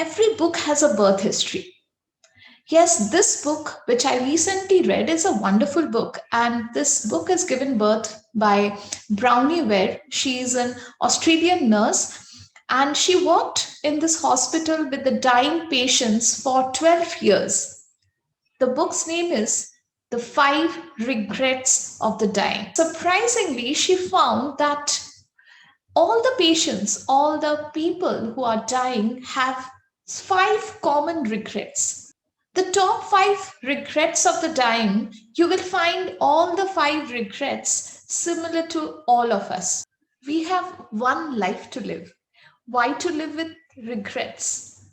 every book has a birth history. Yes, this book, which I recently read, is a wonderful book. And this book is given birth by Brownie Ware. She is an Australian nurse and she worked in this hospital with the dying patients for 12 years. The book's name is The Five Regrets of the Dying. Surprisingly, she found that all the patients, all the people who are dying have five common regrets. The top five regrets of the dying, you will find all the five regrets similar to all of us. We have one life to live. Why to live with regrets?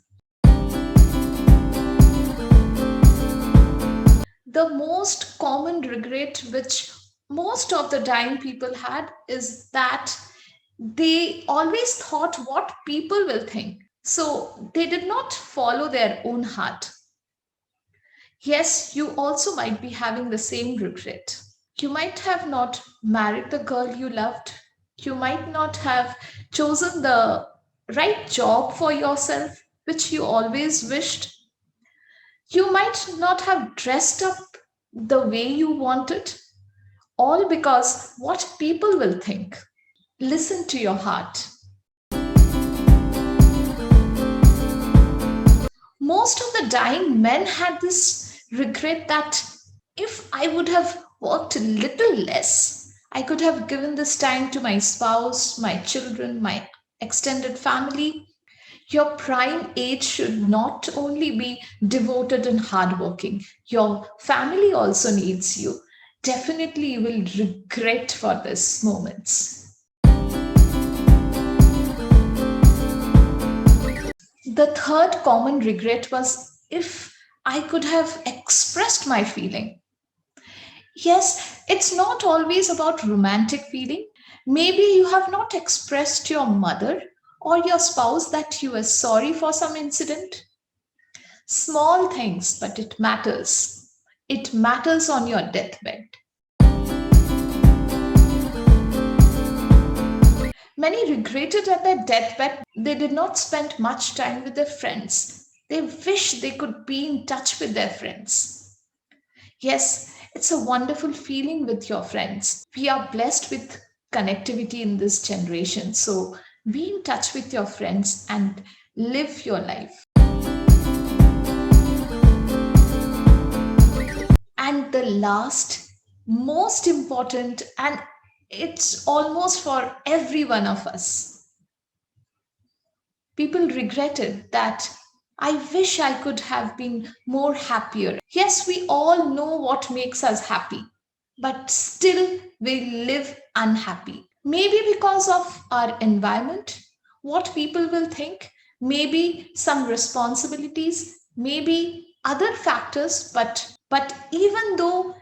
The most common regret which most of the dying people had is that they always thought what people will think. So they did not follow their own heart. Yes, you also might be having the same regret. You might have not married the girl you loved. You might not have chosen the right job for yourself, which you always wished. You might not have dressed up the way you wanted, all because what people will think. Listen to your heart. Most of the dying men had this regret that if I would have worked a little less, I could have given this time to my spouse, my children, my extended family. Your prime age should not only be devoted and hardworking, your family also needs you. Definitely, you will regret for these moments. The third common regret was if I could have expressed my feeling. Yes, it's not always about romantic feeling. Maybe you have not expressed your mother or your spouse that you are sorry for some incident. Small things, but it matters. It matters on your deathbed. Many regretted at their deathbed they did not spend much time with their friends. They wish they could be in touch with their friends. Yes, it's a wonderful feeling with your friends. We are blessed with connectivity in this generation. So be in touch with your friends and live your life. And the last, most important, and it's almost for every one of us. People regretted that I wish I could have been more happier. Yes, we all know what makes us happy, but still we live unhappy. Maybe because of our environment, what people will think, maybe some responsibilities, maybe other factors, but even though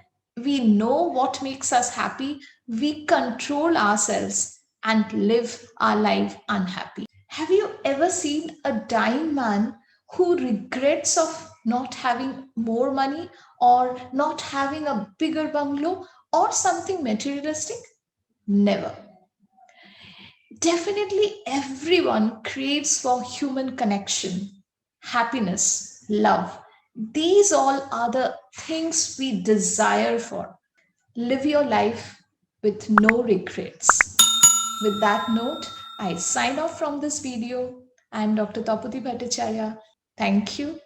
we know what makes us happy, we control ourselves and live our life unhappy. Have you ever seen a dying man who regrets of not having more money or not having a bigger bungalow or something materialistic? Never. Definitely everyone craves for human connection, happiness, love. These all are the things we desire for. Live your life with no regrets. With that note, I sign off from this video. I am Dr. Tapati Bhattacharya. Thank you.